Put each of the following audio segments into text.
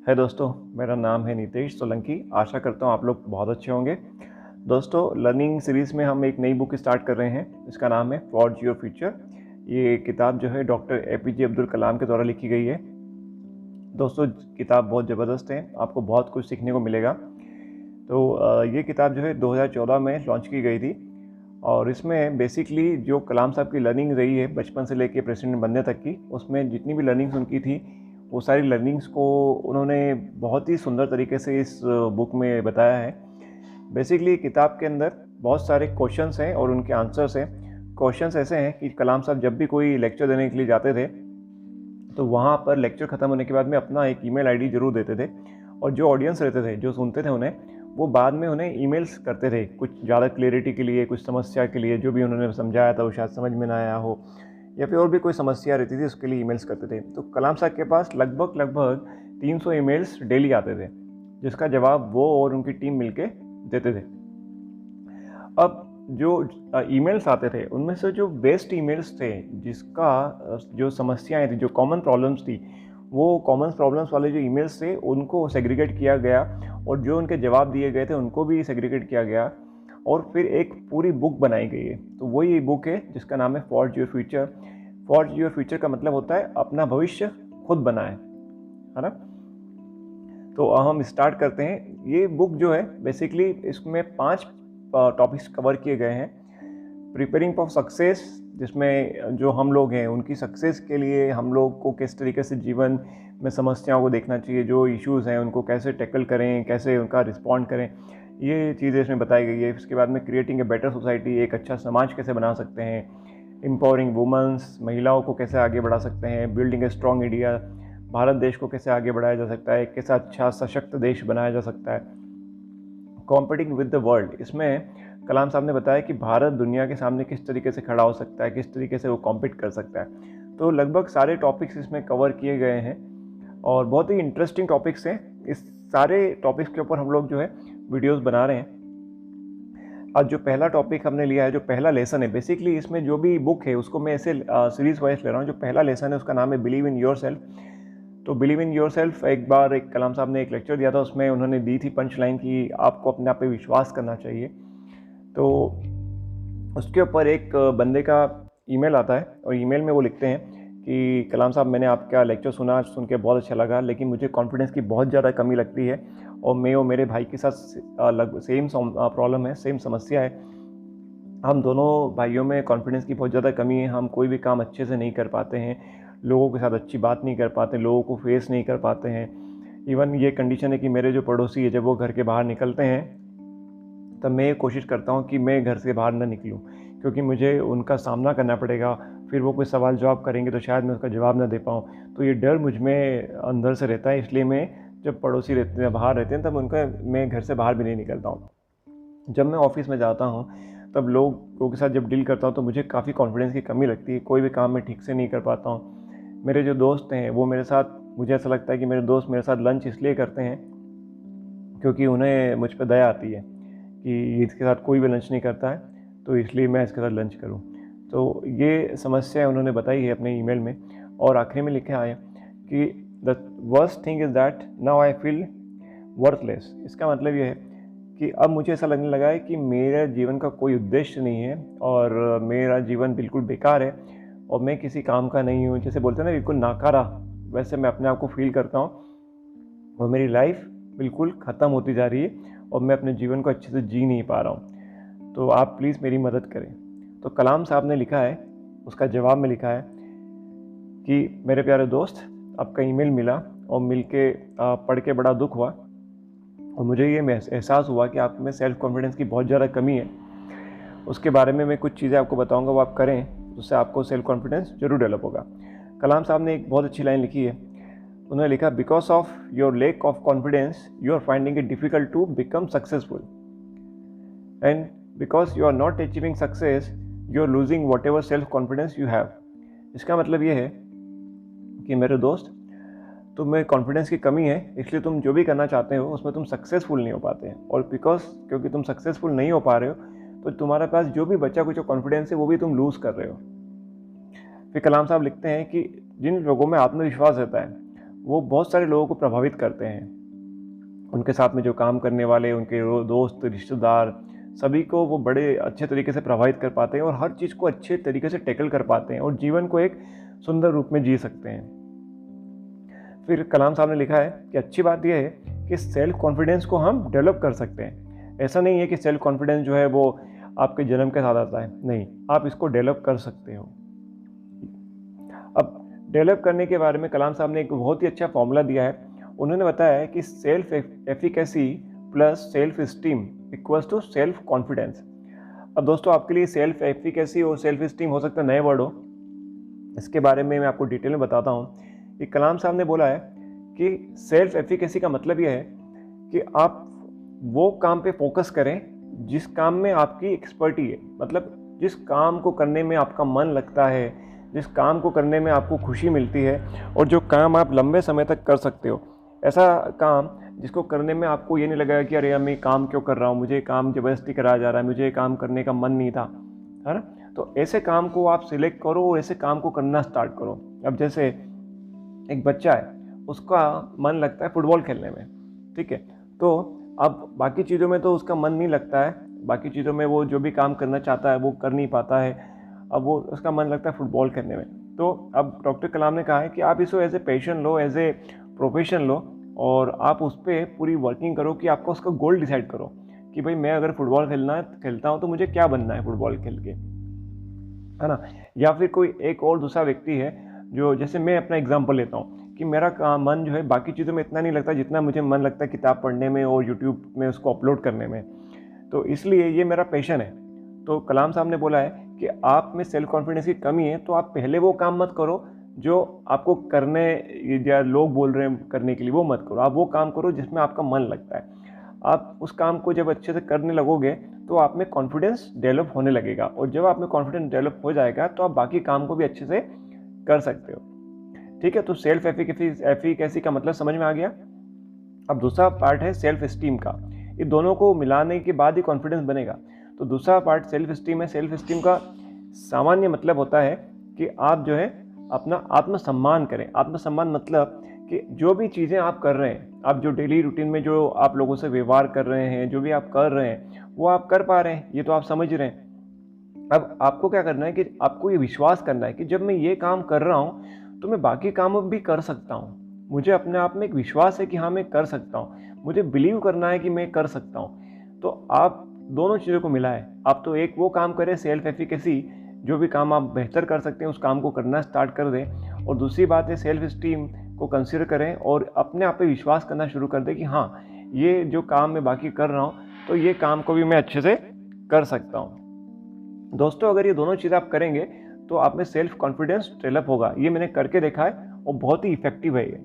है दोस्तों, मेरा नाम है नितेश सोलंकी। आशा करता हूँ आप लोग बहुत अच्छे होंगे। दोस्तों, लर्निंग सीरीज़ में हम एक नई बुक स्टार्ट कर रहे हैं। इसका नाम है फॉर्ज योर फ्यूचर। ये किताब जो है डॉक्टर एपीजे अब्दुल कलाम के द्वारा लिखी गई है। दोस्तों, किताब बहुत ज़बरदस्त है, आपको बहुत कुछ सीखने को मिलेगा। तो ये किताब जो है 2014 में लॉन्च की गई थी और इसमें बेसिकली जो कलाम साहब की लर्निंग रही है बचपन से लेकर प्रेसिडेंट बनने तक की, उसमें जितनी भी लर्निंग्स उनकी थी वो सारी लर्निंग्स को उन्होंने बहुत ही सुंदर तरीके से इस बुक में बताया है। बेसिकली किताब के अंदर बहुत सारे क्वेश्चंस हैं और उनके आंसर्स हैं। क्वेश्चंस ऐसे हैं कि कलाम साहब जब भी कोई लेक्चर देने के लिए जाते थे तो वहाँ पर लेक्चर ख़त्म होने के बाद में अपना एक ईमेल आईडी ज़रूर देते थे और जो ऑडियंस रहते थे, जो सुनते थे उन्हें, वो बाद में उन्हें ईमेल्स करते थे कुछ ज़्यादा क्लियरिटी के लिए, कुछ समस्या के लिए। जो भी उन्होंने समझाया था वो शायद समझ में ना आया हो या फिर और भी कोई समस्या रहती थी, उसके लिए ईमेल्स करते थे। तो कलाम साहब के पास लगभग 300 ईमेल्स डेली आते थे, जिसका जवाब वो और उनकी टीम मिलके देते थे। अब जो ईमेल्स आते थे उनमें से जो बेस्ट ईमेल्स थे, जिसका जो समस्याएं थी, जो कॉमन प्रॉब्लम्स थी, वो कॉमन प्रॉब्लम्स वाले जो ईमेल्स थे उनको सेग्रीगेट किया गया और जो उनके जवाब दिए गए थे उनको भी सेग्रीगेट किया गया और फिर एक पूरी बुक बनाई गई है। तो वही बुक है जिसका नाम है forge your future. Forge your future का मतलब होता है अपना भविष्य खुद बनाए, है ना। तो हम स्टार्ट करते हैं। ये बुक जो है बेसिकली इसमें 5 टॉपिक्स कवर किए गए हैं। प्रिपेयरिंग फॉर सक्सेस, जिसमें जो हम लोग हैं उनकी सक्सेस के लिए हम लोग को किस तरीके से जीवन में समस्याओं को देखना चाहिए, जो इश्यूज़ हैं उनको कैसे टैकल करें, कैसे उनका रिस्पॉन्ड करें, ये चीज़ें इसमें बताई गई है। इसके बाद में क्रिएटिंग ए बेटर सोसाइटी, एक अच्छा समाज कैसे बना सकते हैं, एम्पावरिंग वुमेंस, महिलाओं को कैसे आगे बढ़ा सकते हैं, building a strong India, Bharat देश को कैसे आगे बढ़ाया जा सकता है, कैसा अच्छा सशक्त देश बनाया जा सकता है, कॉम्पिटिंग विद द वर्ल्ड। इसमें कलाम साहब ने बताया कि भारत दुनिया के सामने किस तरीके से खड़ा हो सकता है, किस तरीके से वो कॉम्पीट कर सकता है। तो लगभग सारे टॉपिक्स इसमें कवर किए गए हैं और बहुत ही इंटरेस्टिंग टॉपिक्स हैं। इस सारे टॉपिक्स के ऊपर हम लोग जो है वीडियोस बना रहे हैं। आज जो पहला टॉपिक हमने लिया है, जो पहला लेसन है, बेसिकली इसमें जो भी बुक है उसको मैं ऐसे सीरीज वाइज ले रहा हूँ। जो पहला लेसन है उसका नाम है बिलीव इन योर सेल्फ। तो बिलीव इन योर सेल्फ, एक बार एक कलाम साहब ने एक लेक्चर दिया था, उसमें उन्होंने दी थी पंच लाइन कि आपको अपने आप पे विश्वास करना चाहिए। तो उसके ऊपर एक बंदे का ईमेल आता है और ईमेल में वो लिखते हैं कि कलाम साहब, मैंने आपका लेक्चर सुना, सुन के बहुत अच्छा लगा, लेकिन मुझे कॉन्फिडेंस की बहुत ज़्यादा कमी लगती है और मैं और मेरे भाई के साथ सेम प्रॉब्लम है, सेम समस्या है। हम दोनों भाइयों में कॉन्फिडेंस की बहुत ज़्यादा कमी है। हम कोई भी काम अच्छे से नहीं कर पाते हैं, लोगों के साथ अच्छी बात नहीं कर पाते, लोगों को फेस नहीं कर पाते हैं। इवन ये कंडीशन है कि मेरे जो पड़ोसी है, जब वो घर के बाहर निकलते हैं तब मैं ये कोशिश करता हूँ कि मैं घर से बाहर ना निकलूँ, क्योंकि मुझे उनका सामना करना पड़ेगा। फिर वो कोई सवाल जवाब करेंगे तो शायद मैं उसका जवाब ना दे पाऊँ। तो ये डर मुझ में अंदर से रहता है, इसलिए मैं जब पड़ोसी रहते हैं, बाहर रहते हैं, तब मैं घर से बाहर भी नहीं निकलता हूँ। जब मैं ऑफिस में जाता हूँ तब लोगों के साथ जब डील करता हूँ तो मुझे काफ़ी कॉन्फिडेंस की कमी लगती है। कोई भी काम मैं ठीक से नहीं कर पाता हूँ। मेरे जो दोस्त हैं वो मेरे साथ, मुझे ऐसा लगता है कि मेरे दोस्त मेरे साथ लंच इसलिए करते हैं क्योंकि उन्हें मुझ पर दया आती है कि इसके साथ कोई भी लंच नहीं करता है, तो इसलिए मैं इसके साथ लंच करूं। तो ये समस्या उन्होंने बताई है अपने ईमेल में। और आखिरी में लिखा है कि the worst thing is that now I feel worthless. इसका मतलब ये है कि अब मुझे ऐसा लगने लगा है कि मेरे जीवन का कोई उद्देश्य नहीं है और मेरा जीवन बिल्कुल बेकार है और मैं किसी काम का नहीं हूँ। जैसे बोलते हैं ना, बिल्कुल नाकारा, वैसे मैं अपने आप को फील करता हूँ और मेरी लाइफ बिल्कुल ख़त्म होती जा रही है और मैं अपने जीवन को अच्छे से जी नहीं पा रहा हूँ। तो आप प्लीज़ मेरी मदद करें। तो कलाम साहब ने लिखा है, उसका जवाब में लिखा है कि मेरे प्यारे दोस्त, आपका ईमेल मिला और मिलके पढ़ के बड़ा दुख हुआ और मुझे ये एहसास हुआ कि आप में सेल्फ़ कॉन्फिडेंस की बहुत ज़्यादा कमी है। उसके बारे में मैं कुछ चीज़ें आपको बताऊंगा, वो आप करें, उससे आपको सेल्फ़ कॉन्फिडेंस जरूर डेवलप होगा। कलाम साहब ने एक बहुत अच्छी लाइन लिखी है। उन्होंने लिखा, because of your lack of confidence you are finding it difficult to become successful and because you are not achieving success you are losing whatever self confidence you have. इसका मतलब ये है कि मेरे दोस्त, तुम्हें कॉन्फिडेंस की कमी है, इसलिए तुम जो भी करना चाहते हो उसमें तुम सक्सेसफुल नहीं हो पाते हैं। और क्योंकि तुम सक्सेसफुल नहीं हो पा रहे हो तो तुम्हारे पास जो भी बचा कुछ कॉन्फिडेंस है वो भी तुम लूज़ कर रहे हो। फिर कलाम साहब लिखते हैं कि जिन लोगों में आत्मविश्वास रहता है वो बहुत सारे लोगों को प्रभावित करते हैं। उनके साथ में जो काम करने वाले, उनके दोस्त, रिश्तेदार, सभी को वो बड़े अच्छे तरीके से प्रभावित कर पाते हैं और हर चीज़ को अच्छे तरीके से टैकल कर पाते हैं और जीवन को एक सुंदर रूप में जी सकते हैं। फिर कलाम साहब ने लिखा है कि अच्छी बात यह है कि सेल्फ कॉन्फिडेंस को हम डेवलप कर सकते हैं। ऐसा नहीं है कि सेल्फ कॉन्फिडेंस जो है वो आपके जन्म के साथ आता है, नहीं, आप इसको डेवलप कर सकते हो। अब डेवलप करने के बारे में कलाम साहब ने एक बहुत ही अच्छा फॉर्मूला दिया है। उन्होंने बताया है कि self efficacy plus self esteem equals to self confidence. अब दोस्तों, आपके लिए सेल्फ एफिकेसी और सेल्फ स्टीम हो सकता है नए वर्ड हो, इसके बारे में मैं आपको डिटेल में बताता हूँ। कि कलाम साहब ने बोला है कि सेल्फ एफिकेसी का मतलब यह है कि आप वो काम पे फोकस करें जिस काम में आपकी एक्सपर्टी है, मतलब जिस काम को करने में आपका मन लगता है, जिस काम को करने में आपको खुशी मिलती है और जो काम आप लंबे समय तक कर सकते हो। ऐसा काम जिसको करने में आपको ये नहीं लगेगा कि अरे मैं काम क्यों कर रहा हूँ, मुझे काम ज़बरदस्ती कराया जा रहा है, मुझे काम करने का मन नहीं था, है ना। तो ऐसे काम को आप सिलेक्ट करो और ऐसे काम को करना स्टार्ट करो। अब जैसे एक बच्चा है, उसका मन लगता है फुटबॉल खेलने में, ठीक है, तो अब बाकी चीज़ों में तो उसका मन नहीं लगता है, बाकी चीज़ों में वो जो भी काम करना चाहता है वो कर नहीं पाता है, अब वो उसका मन लगता है फुटबॉल खेलने में। तो अब डॉक्टर कलाम ने कहा है कि आप इसको एज ए पैशन लो, एज ए प्रोफेशन लो और आप उस पर पूरी वर्किंग करो कि आपको उसका गोल डिसाइड करो कि भाई मैं अगर फुटबॉल खेलता हूँ तो मुझे क्या बनना है फुटबॉल खेल के, है ना। या फिर कोई एक और दूसरा व्यक्ति है जो, जैसे मैं अपना एग्जांपल लेता हूँ कि मेरा मन जो है बाकी चीज़ों में इतना नहीं लगता जितना मुझे मन लगता है किताब पढ़ने में और यूट्यूब में उसको अपलोड करने में, तो इसलिए ये मेरा पैशन है। तो कलाम साहब ने बोला है कि आप में सेल्फ कॉन्फिडेंस की कमी है तो आप पहले वो काम मत करो जो आपको करने या लोग बोल रहे हैं करने के लिए, वो मत करो। आप वो काम करो जिसमें आपका मन लगता है। आप उस काम को जब अच्छे से करने लगोगे तो आप में कॉन्फिडेंस डेवलप होने लगेगा और जब आप में कॉन्फिडेंस डेवलप हो जाएगा तो आप बाकी काम को भी अच्छे से कर सकते हो, ठीक है। तो सेल्फ एफिकेसी का मतलब समझ में आ गया। अब दूसरा पार्ट है सेल्फ स्टीम का। ये दोनों को मिलाने के बाद ही कॉन्फिडेंस बनेगा। तो दूसरा पार्ट सेल्फ स्टीम है। सेल्फ स्टीम का सामान्य मतलब होता है कि आप जो है अपना आत्मसम्मान करें। आत्मसम्मान मतलब कि जो भी चीज़ें आप कर रहे हैं, आप जो डेली रूटीन में जो आप लोगों से व्यवहार कर रहे हैं, जो भी आप कर रहे हैं वो आप कर पा रहे हैं, ये तो आप समझ रहे हैं। अब आपको क्या करना है कि आपको ये विश्वास करना है कि जब मैं ये काम कर रहा हूँ तो मैं बाकी काम भी कर सकता हूँ। मुझे अपने आप में एक विश्वास है कि हाँ मैं कर सकता हूँ, मुझे बिलीव करना है कि मैं कर सकता हूँ। तो आप दोनों चीज़ों को मिलाएं। आप तो एक वो काम करें सेल्फ एफिकेसी, जो भी काम आप बेहतर कर सकते हैं उस काम को करना स्टार्ट कर दें, और दूसरी बात है सेल्फ स्टीम को कंसिडर करें और अपने आप पे विश्वास करना शुरू कर दें कि हाँ ये जो काम मैं बाकी कर रहा हूँ तो ये काम को भी मैं अच्छे से कर सकता हूँ। दोस्तों, अगर ये दोनों चीज़ आप करेंगे तो आप में सेल्फ कॉन्फिडेंस डेवलप होगा। ये मैंने करके देखा है और बहुत ही इफेक्टिव है ये।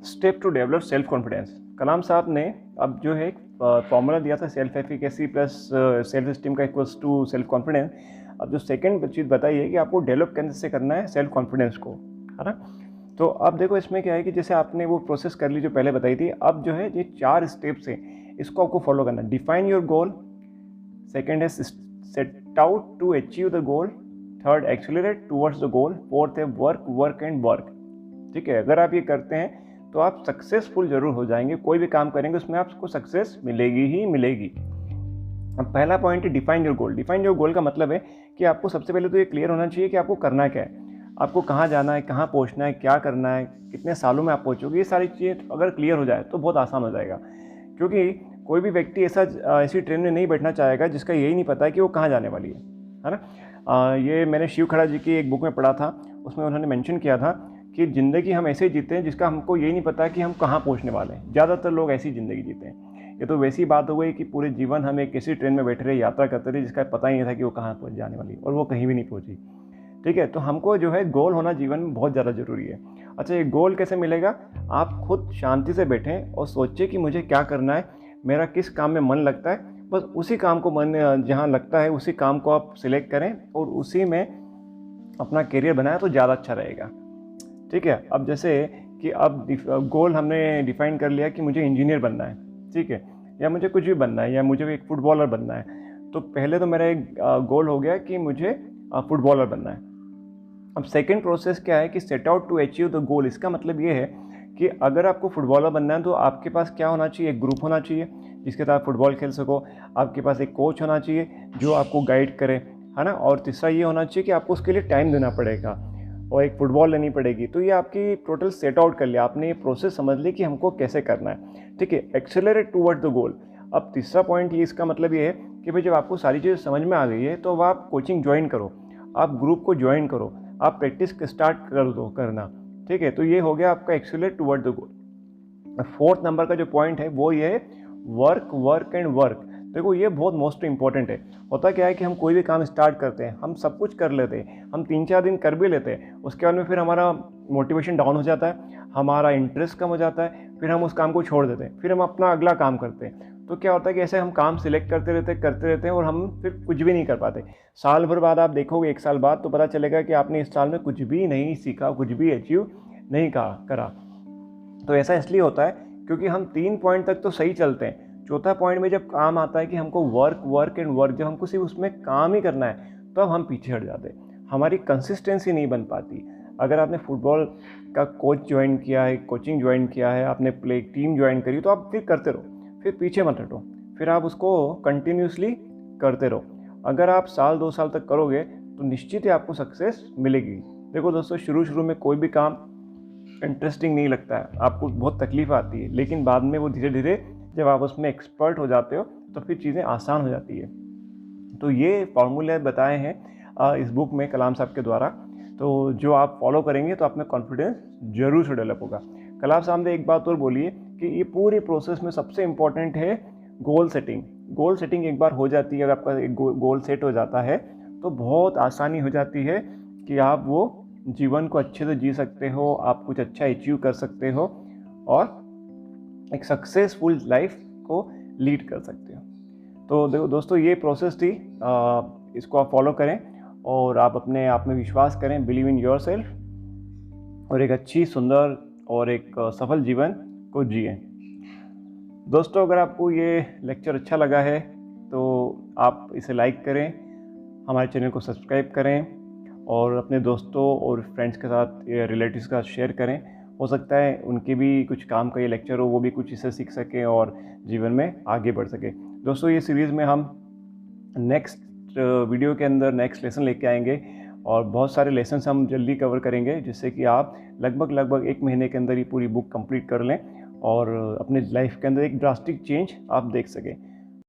Step two develop self confidence. Kalam साहब ने अब जो है फॉर्मूला दिया था self efficacy plus self esteem का इक्वल्स टू सेल्फ कॉन्फिडेंस। अब जो सेकंड चीज़ बताई है कि आपको डेवलप कैसे करना है सेल्फ कॉन्फिडेंस को, है ना। तो अब देखो इसमें क्या है कि जैसे आपने वो प्रोसेस कर ली जो पहले बताई थी, अब जो है ये 4 स्टेप्स हैं, इसको आपको फॉलो करना है। डिफाइन योर गोल, सेकेंड है set out to achieve the goal, third accelerate towards the goal, fourth है वर्क वर्क एंड वर्क। ठीक है, अगर आप ये करते हैं तो आप सक्सेसफुल जरूर हो जाएंगे। कोई भी काम करेंगे उसमें आपको सक्सेस मिलेगी ही मिलेगी। अब पहला पॉइंट है define your goal. Define your गोल का मतलब है कि आपको सबसे पहले तो ये क्लियर होना चाहिए कि आपको करना क्या है, आपको कहाँ जाना है, कहाँ पहुँचना है, क्या करना है, कितने सालों में आप पहुँचोगे। ये सारी चीज़ें अगर क्लियर हो जाए तो बहुत आसान हो जाएगा, क्योंकि कोई भी व्यक्ति ऐसी ट्रेन में नहीं बैठना चाहेगा जिसका यही नहीं पता है कि वो कहाँ जाने वाली है ना। ये मैंने शिव खड़ा जी की एक बुक में पढ़ा था, उसमें उन्होंने मेंशन किया था कि ज़िंदगी हम ऐसे ही जीते हैं जिसका हमको यही नहीं पता कि हम कहाँ पहुँचने वाले हैं। ज़्यादातर लोग ऐसी ज़िंदगी जीते हैं। ये तो वैसी बात हो गई कि पूरे जीवन हम एक ऐसी ट्रेन में बैठे रहे, यात्रा करते रहे जिसका पता ही नहीं था कि वो कहाँ पहुँच जाने वाली और वो कहीं भी नहीं पहुँची। ठीक है, तो हमको जो है गोल होना जीवन में बहुत ज़्यादा ज़रूरी है। अच्छा, ये गोल कैसे मिलेगा? आप खुद शांति से बैठें और सोचें कि मुझे क्या करना है, मेरा किस काम में मन लगता है, बस उसी काम को मन जहाँ लगता है उसी काम को आप सिलेक्ट करें और उसी में अपना करियर बनाएं तो ज़्यादा अच्छा रहेगा। ठीक है, अब जैसे कि अब गोल हमने डिफाइन कर लिया कि मुझे इंजीनियर बनना है, ठीक है, या मुझे कुछ भी बनना है, या मुझे एक फुटबॉलर बनना है। तो पहले तो मेरा एक गोल हो गया कि मुझे फुटबॉलर बनना है। अब सेकंड प्रोसेस क्या है कि set out to achieve the goal. इसका मतलब ये है कि अगर आपको फुटबॉलर बनना है तो आपके पास क्या होना चाहिए, एक ग्रुप होना चाहिए जिसके साथ फुटबॉल खेल सको, आपके पास एक कोच होना चाहिए जो आपको गाइड करे, है ना, और तीसरा ये होना चाहिए कि आपको उसके लिए टाइम देना पड़ेगा और एक फ़ुटबॉल लेनी पड़ेगी। तो ये आपकी टोटल सेट आउट कर लिया आपने, ये प्रोसेस समझ ली कि हमको कैसे करना है, ठीक है। Accelerate toward the goal. अब तीसरा पॉइंट ये इसका मतलब ये है कि भाई जब आपको सारी चीज़ें समझ में आ गई है तो अब आप कोचिंग ज्वाइन करो, आप ग्रुप को ज्वाइन करो, आप प्रैक्टिस स्टार्ट कर दो करना, ठीक है। तो ये हो गया आपका accelerate toward the goal. Fourth number का जो पॉइंट है वो ये है वर्क वर्क एंड वर्क। देखो ये बहुत मोस्ट इंपॉर्टेंट है। होता क्या है कि हम कोई भी काम स्टार्ट करते हैं, हम सब कुछ कर लेते हैं, हम 3-4 दिन कर भी लेते हैं, उसके बाद में फिर हमारा मोटिवेशन डाउन हो जाता है, हमारा इंटरेस्ट कम हो जाता है, फिर हम उस काम को छोड़ देते हैं, फिर हम अपना अगला काम करते हैं। तो क्या होता है कि ऐसे हम काम सिलेक्ट करते रहते हैं और हम फिर कुछ भी नहीं कर पाते। साल भर बाद आप देखोगे, 1 साल बाद, तो पता चलेगा कि आपने इस साल में कुछ भी नहीं सीखा, कुछ भी अचीव नहीं करा। तो ऐसा इसलिए होता है क्योंकि हम 3 पॉइंट तक तो सही चलते हैं, चौथा पॉइंट में जब काम आता है कि हमको वर्क एंड वर्क, जब हमको सिर्फ उसमें काम ही करना है, तो अब हम पीछे हट जाते हैं, हमारी कंसिस्टेंसी नहीं बन पाती। अगर आपने फुटबॉल का कोच ज्वाइन किया है, कोचिंग ज्वाइन किया है, आपने प्ले टीम ज्वाइन करी, तो आप फिर करते रहो, फिर पीछे मत हटो, फिर आप उसको कंटिन्यूसली करते रहो। अगर आप साल 2 साल तक करोगे तो निश्चित ही आपको सक्सेस मिलेगी। देखो दोस्तों, शुरू में कोई भी काम इंटरेस्टिंग नहीं लगता है, आपको बहुत तकलीफ आती है, लेकिन बाद में वो धीरे धीरे जब आप उसमें एक्सपर्ट हो जाते हो तो फिर चीज़ें आसान हो जाती है। तो ये फार्मूले बताए हैं इस बुक में कलाम साहब के द्वारा, तो जो आप फॉलो करेंगे तो आप में कॉन्फिडेंस जरूर से डेवलप होगा। कलाम साहब ने एक बात और बोली है कि ये पूरी प्रोसेस में सबसे इम्पॉर्टेंट है गोल सेटिंग। गोल सेटिंग एक बार हो जाती है, अगर आपका एक गोल सेट हो जाता है तो बहुत आसानी हो जाती है कि आप वो जीवन को अच्छे से जी सकते हो, आप कुछ अच्छा अचीव कर सकते हो और एक सक्सेसफुल लाइफ को लीड कर सकते हो। तो देखो दोस्तों, ये प्रोसेस थी, इसको आप फॉलो करें और आप अपने आप में विश्वास करें, बिलीव इन योर सेल्फ, और एक अच्छी, सुंदर और एक सफल जीवन को जिए। दोस्तों, अगर आपको ये लेक्चर अच्छा लगा है तो आप इसे लाइक करें, हमारे चैनल को सब्सक्राइब करें और अपने दोस्तों और फ्रेंड्स के साथ, रिलेटिव्स के साथ शेयर करें। हो सकता है उनके भी कुछ काम का ये लेक्चर हो, वो भी कुछ इससे सीख सकें और जीवन में आगे बढ़ सके। दोस्तों, ये सीरीज़ में हम नेक्स्ट वीडियो के अंदर नेक्स्ट लेसन लेके आएंगे और बहुत सारे लेसन्स हम जल्दी कवर करेंगे, जिससे कि आप लगभग 1 महीने के अंदर ये पूरी बुक कंप्लीट कर लें और अपने लाइफ के अंदर एक ड्रास्टिक चेंज आप देख सकें।